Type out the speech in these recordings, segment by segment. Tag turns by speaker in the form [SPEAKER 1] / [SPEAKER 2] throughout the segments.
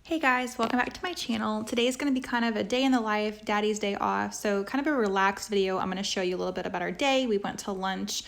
[SPEAKER 1] Hey guys, welcome back to my channel. Today is going to be kind of a day in the life, daddy's day off. So kind of a relaxed video. I'm going to show you a little bit about our day. We went to lunch,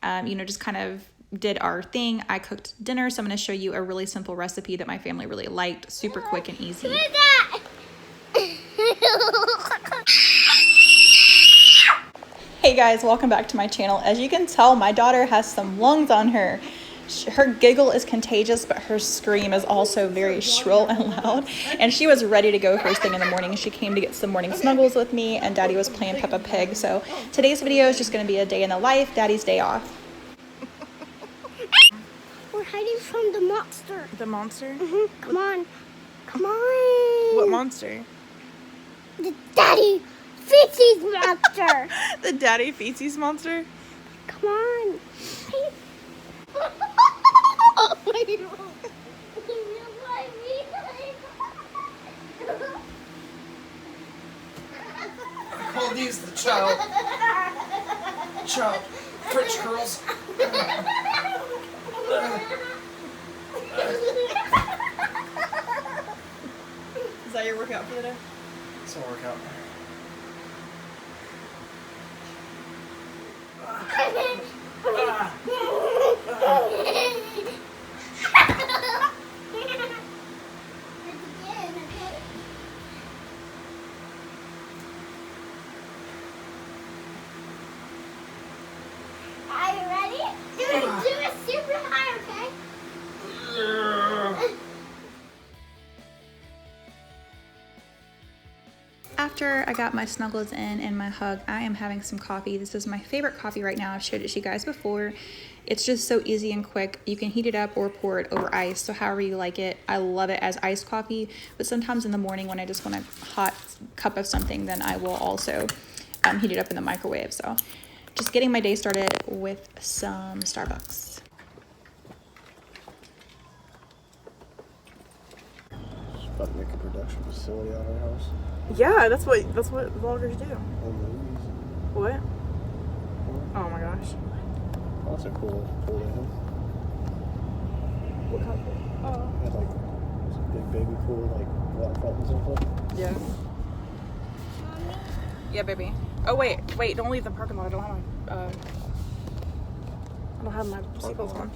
[SPEAKER 1] just kind of did our thing. I cooked dinner. So I'm going to show you a really simple recipe that my family really liked. Super quick and easy. Hey guys, welcome back to my channel. As you can tell, my daughter has some lungs on her. Her giggle is contagious, but her scream is also very shrill and loud. And she was ready to go first thing in the morning. She came to get some morning snuggles with me, and Daddy was playing Peppa Pig. So today's video is just going to be a day in the life, Daddy's day off.
[SPEAKER 2] We're hiding from the monster.
[SPEAKER 3] The monster?
[SPEAKER 2] Mm-hmm. Come on. Come on.
[SPEAKER 3] What monster?
[SPEAKER 2] The Daddy Feces monster.
[SPEAKER 3] The Daddy Feces monster?
[SPEAKER 2] Come on. Oh my God.
[SPEAKER 4] I call these the child French curls.
[SPEAKER 3] Is that your workout for the day?
[SPEAKER 4] It's a workout.
[SPEAKER 2] Are you ready? Do it super high, okay?
[SPEAKER 1] After I got my snuggles in and my hug, I am having some coffee. This is my favorite coffee right now. I've showed it to you guys before. It's just so easy and quick. You can heat it up or pour it over ice, so however you like it. I love it as iced coffee, but sometimes in the morning when I just want a hot cup of something, then I will also heat it up in the microwave. So just getting my day started with some Starbucks.
[SPEAKER 4] About to make a production facility out of our house.
[SPEAKER 3] Yeah, that's what vloggers do.
[SPEAKER 4] Or movies.
[SPEAKER 3] What? Oh my gosh.
[SPEAKER 4] Oh, that's a cool pool they have.
[SPEAKER 3] What kind of Oh.
[SPEAKER 4] They had like this big baby pool, like water fountains and stuff.
[SPEAKER 3] Yeah. Yeah, baby. Oh wait, don't leave the parking lot. I don't have my seatbelts on.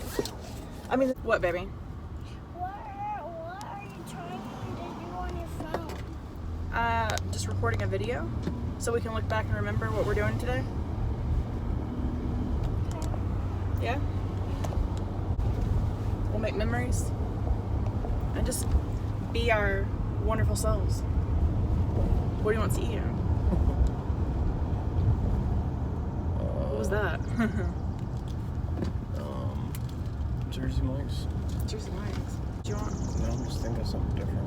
[SPEAKER 3] I mean, what, baby?
[SPEAKER 2] What are you trying to do on your phone?
[SPEAKER 3] Just recording a video so we can look back and remember what we're doing today. Yeah? We'll make memories and just be our wonderful selves. What do you want to eat? What was that?
[SPEAKER 4] Jersey Mike's.
[SPEAKER 3] Jersey Mike's. What do you want?
[SPEAKER 4] No, I'm just thinking of something different.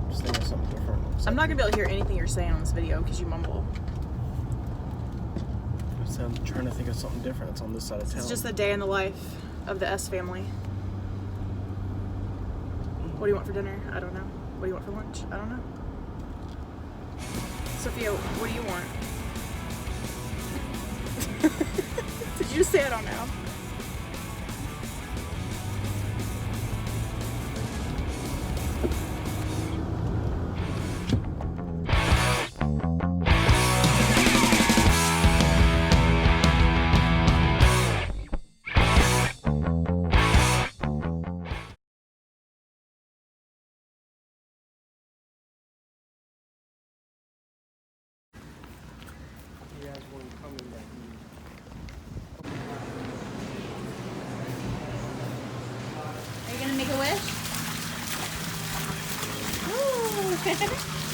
[SPEAKER 4] Just thinking of something different.
[SPEAKER 3] I'm not gonna be able to hear anything you're saying on this video because you mumble.
[SPEAKER 4] I'm trying to think of something different that's on this side of town.
[SPEAKER 3] It's just a day in the life of the S family. What do you want for dinner? I don't know. What do you want for lunch? I don't know. Sophia, what do you want? Did you just say I don't know?
[SPEAKER 1] Are you gonna make a wish? Ooh.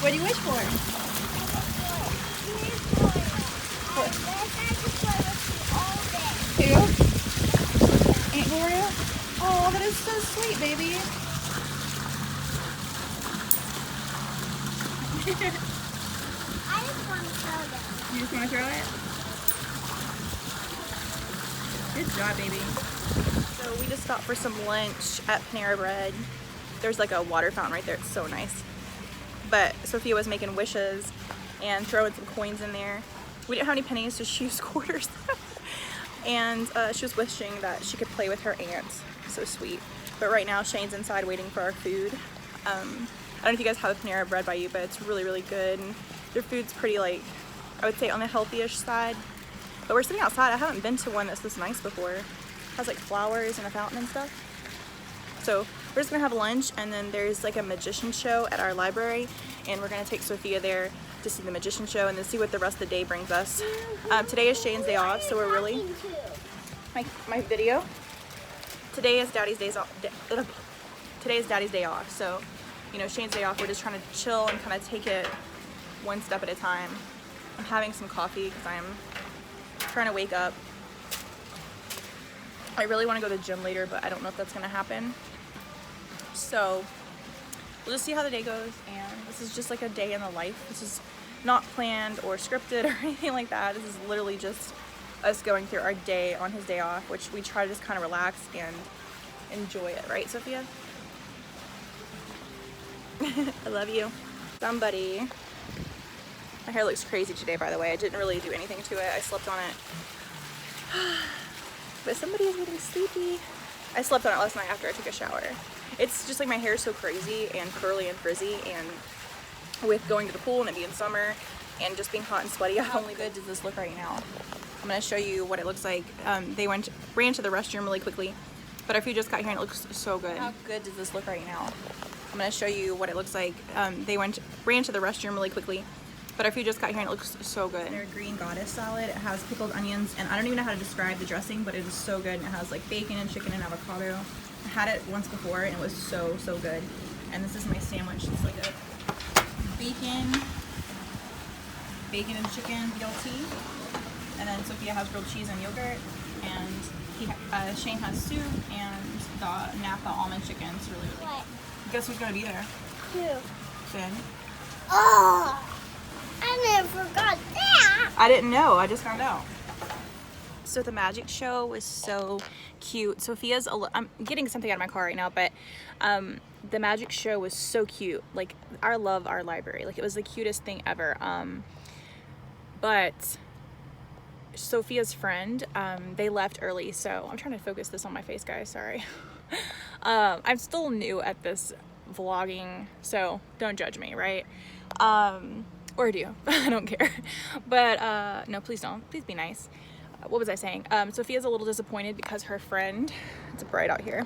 [SPEAKER 1] What do you wish for? Who? Aunt Gloria? Oh, that is so sweet, baby.
[SPEAKER 2] I just want to throw them.
[SPEAKER 1] You just want to throw it? Good job, baby. So we just stopped for some lunch at Panera Bread. There's like a water fountain right there. It's so nice. But Sophia was making wishes and throwing some coins in there. We didn't have any pennies, so she used quarters. And she was wishing that she could play with her aunt. So sweet. But right now Shane's inside waiting for our food. I don't know if you guys have a Panera Bread by you, but it's really, really good. And their food's pretty, like, I would say on the healthy-ish side. But we're sitting outside. I haven't been to one that's this nice before. It has like flowers and a fountain and stuff. So we're just gonna have lunch, and then there's like a magician show at our library, and we're gonna take Sophia there to see the magician show and then see what the rest of the day brings us. Today is Shane's day off, so we're really my video. Today is Daddy's days off. Today is Daddy's day off, so you know, Shane's day off. We're just trying to chill and kind of take it one step at a time. I'm having some coffee because I'm trying to wake up. I really want to go to the gym later, but I don't know if that's going to happen. So we'll just see how the day goes, and this is just like a day in the life. This is not planned or scripted or anything like that. This is literally just us going through our day on his day off, which we try to just kind of relax and enjoy it. Right, Sophia? I love you. Somebody. My hair looks crazy today, by the way. I didn't really do anything to it. I slept on it. But somebody is getting sleepy. I slept on it last night after I took a shower. It's just like my hair is so crazy and curly and frizzy, and with going to the pool and it being summer and just being hot and sweaty, how good does this look right now? I'm gonna show you what it looks like. They ran to the restroom really quickly, but our food just got here and it looks so good. How good does this look right now? I'm gonna show you what it looks like. They ran to the restroom really quickly, but our food just got here and it looks so good. Their green goddess salad. It has pickled onions, and I don't even know how to describe the dressing, but it is so good. And it has like bacon and chicken and avocado. I had it once before and it was so, so good. And this is my sandwich. It's like a bacon and chicken BLT. And then Sophia has grilled cheese and yogurt. And Shane has soup and the Napa almond chicken. It's really, really good. Guess who's gonna be there?
[SPEAKER 2] Who?
[SPEAKER 1] Finn.
[SPEAKER 2] Oh, I never forgot that.
[SPEAKER 1] I didn't know. I just found out. So the magic show was so cute. Sophia's, I'm getting something out of my car right now, but the magic show was so cute. Like, I love our library. Like, it was the cutest thing ever. But Sophia's friend, they left early, so I'm trying to focus this on my face, guys. Sorry. I'm still new at this vlogging, so don't judge me, right? Or do. I don't care. But no, please don't. Please be nice. What was I saying? Sophia's a little disappointed because her friend, it's bright out here,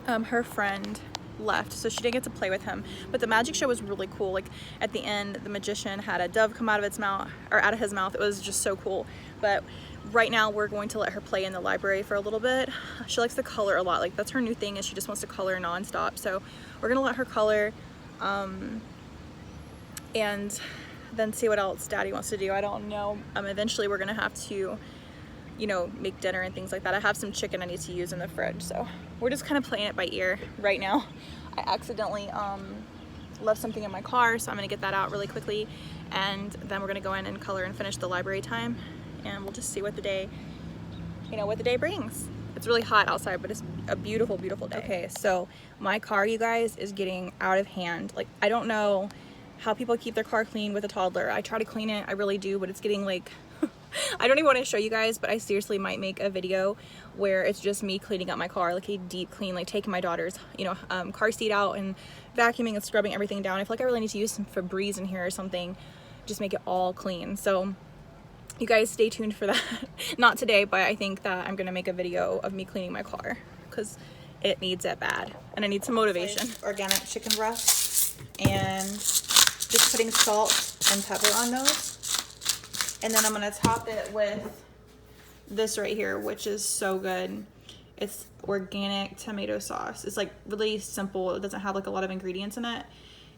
[SPEAKER 1] her friend left, so she didn't get to play with him. But the magic show was really cool. Like, at the end, the magician had a dove come out of its mouth, or out of his mouth. It was just so cool. But right now we're going to let her play in the library for a little bit. She likes to color a lot. Like, that's her new thing, is she just wants to color nonstop. So we're gonna let her color, and then see what else Daddy wants to do. I don't know. Eventually we're gonna have to, you know, make dinner and things like that. I have some chicken I need to use in the fridge, so we're just kind of playing it by ear right now. I accidentally left something in my car, so I'm gonna get that out really quickly, and then we're gonna go in and color and finish the library time, and we'll just see what the day, you know, what the day brings. It's really hot outside, but it's a beautiful, beautiful day. Okay, so my car, you guys, is getting out of hand. Like, I don't know how people keep their car clean with a toddler. I try to clean it, I really do, but it's getting like, I don't even want to show you guys, but I seriously might make a video where it's just me cleaning up my car, like a deep clean, like taking my daughter's, you know, car seat out and vacuuming and scrubbing everything down. I feel like I really need to use some Febreze in here or something, just make it all clean. So you guys stay tuned for that. Not today, but I think that I'm gonna make a video of me cleaning my car because it needs it bad, and I need some motivation. Organic chicken breast, and just putting salt and pepper on those. And then I'm gonna top it with this right here, which is so good. It's organic tomato sauce. It's like really simple. It doesn't have like a lot of ingredients in it.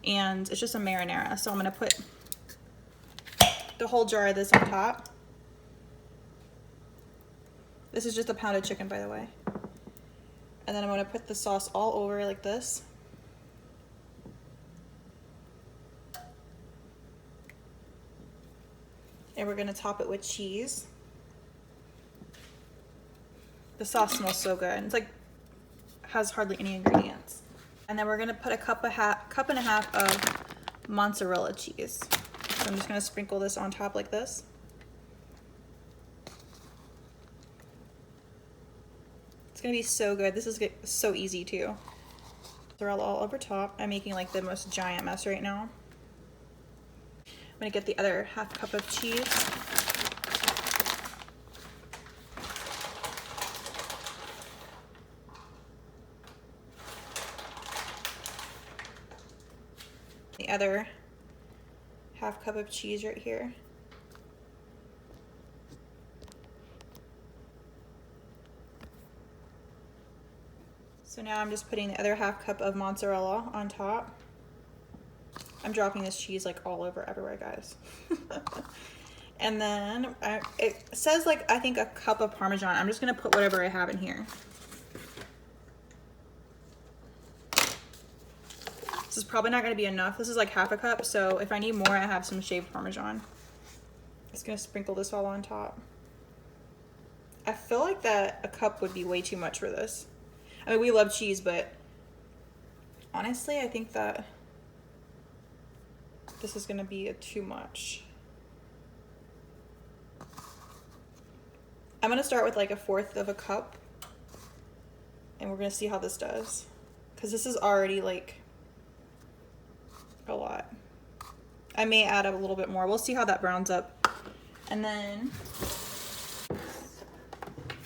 [SPEAKER 1] And it's just a marinara. So I'm gonna put the whole jar of this on top. This is just a pounded chicken, by the way. And then I'm gonna put the sauce all over like this. And we're gonna top it with cheese. The sauce smells so good. It's like, has hardly any ingredients. And then we're gonna put a cup and a half of mozzarella cheese. So I'm just gonna sprinkle this on top like this. It's gonna be so good. This is so easy too. They're all over top. I'm making like the most giant mess right now. I'm gonna get the other half cup of cheese. The other half cup of cheese right here. So now I'm just putting the other half cup of mozzarella on top. I'm dropping this cheese like all over everywhere, guys. And then it says like, I think a cup of Parmesan. I'm just gonna put whatever I have in here. This is probably not gonna be enough. This is like half a cup, so if I need more, I have some shaved Parmesan. Just gonna sprinkle this all on top. I feel like that a cup would be way too much for this. I mean, we love cheese, but honestly, I think that this is gonna be too much. I'm gonna start with like 1/4 of a cup, and we're gonna see how this does. Cause this is already like a lot. I may add a little bit more. We'll see how that browns up. And then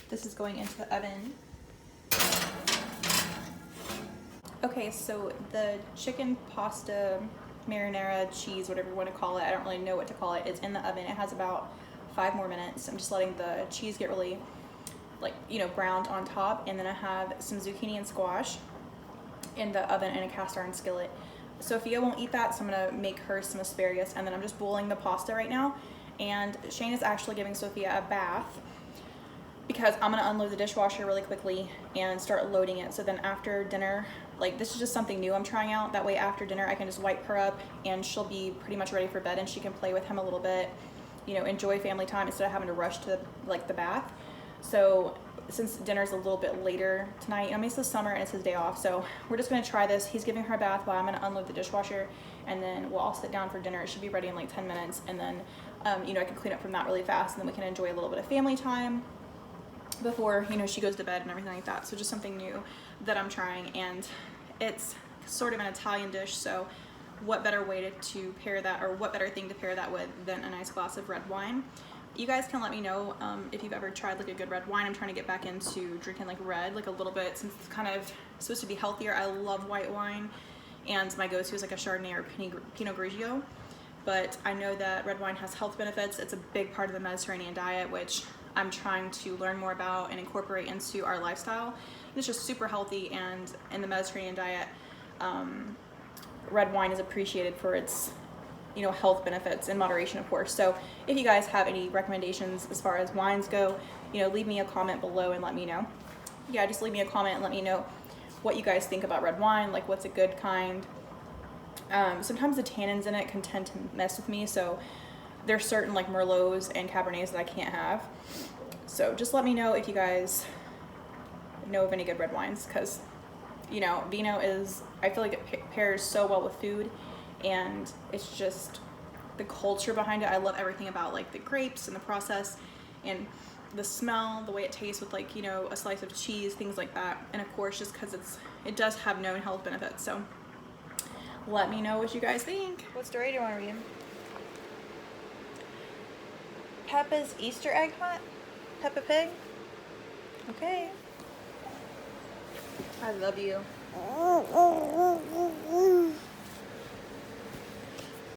[SPEAKER 1] this is going into the oven. Okay, so the chicken pasta marinara cheese, whatever you want to call it, I don't really know what to call it, it's in the oven. It has about 5 more minutes. I'm just letting the cheese get really, like, you know, browned on top. And then I have some zucchini and squash in the oven in a cast iron skillet. Sophia won't eat that, so I'm gonna make her some asparagus. And then I'm just boiling the pasta right now. And Shane is actually giving Sophia a bath because I'm gonna unload the dishwasher really quickly and start loading it. So then after dinner, like, this is just something new I'm trying out. That way after dinner I can just wipe her up and she'll be pretty much ready for bed, and she can play with him a little bit, you know, enjoy family time instead of having to rush to like the bath. So since dinner's a little bit later tonight, I mean, it's the summer and it's his day off, so we're just gonna try this. He's giving her a bath while I'm gonna unload the dishwasher, and then we'll all sit down for dinner. It should be ready in like 10 minutes, and then you know, I can clean up from that really fast, and then we can enjoy a little bit of family time before, you know, she goes to bed and everything like that. So just something new that I'm trying, and it's sort of an Italian dish, so what better way to pair that, or what better thing to pair that with than a nice glass of red wine. You guys can let me know if you've ever tried like a good red wine. I'm trying to get back into drinking like red, like a little bit, since it's kind of supposed to be healthier. I love white wine, and my go-to is like a Chardonnay or Pinot Grigio. But I know that red wine has health benefits. It's a big part of the Mediterranean diet, which I'm trying to learn more about and incorporate into our lifestyle. It's just super healthy, and in the Mediterranean diet, red wine is appreciated for its, you know, health benefits in moderation, of course. So if you guys have any recommendations as far as wines go, you know, leave me a comment below and let me know. Yeah, just leave me a comment and let me know what you guys think about red wine, like what's a good kind. Sometimes the tannins in it can tend to mess with me, so there's certain like Merlots and Cabernets that I can't have. So just let me know if you guys know of any good red wines, because, you know, vino is, I feel like it pairs so well with food, and it's just the culture behind it. I love everything about like the grapes and the process and the smell, the way it tastes with, like, you know, a slice of cheese, things like that. And of course, just because it does have known health benefits. So let me know what you guys think. What story do you want to read? Peppa's Easter egg hunt? Peppa Pig? Okay. I love you.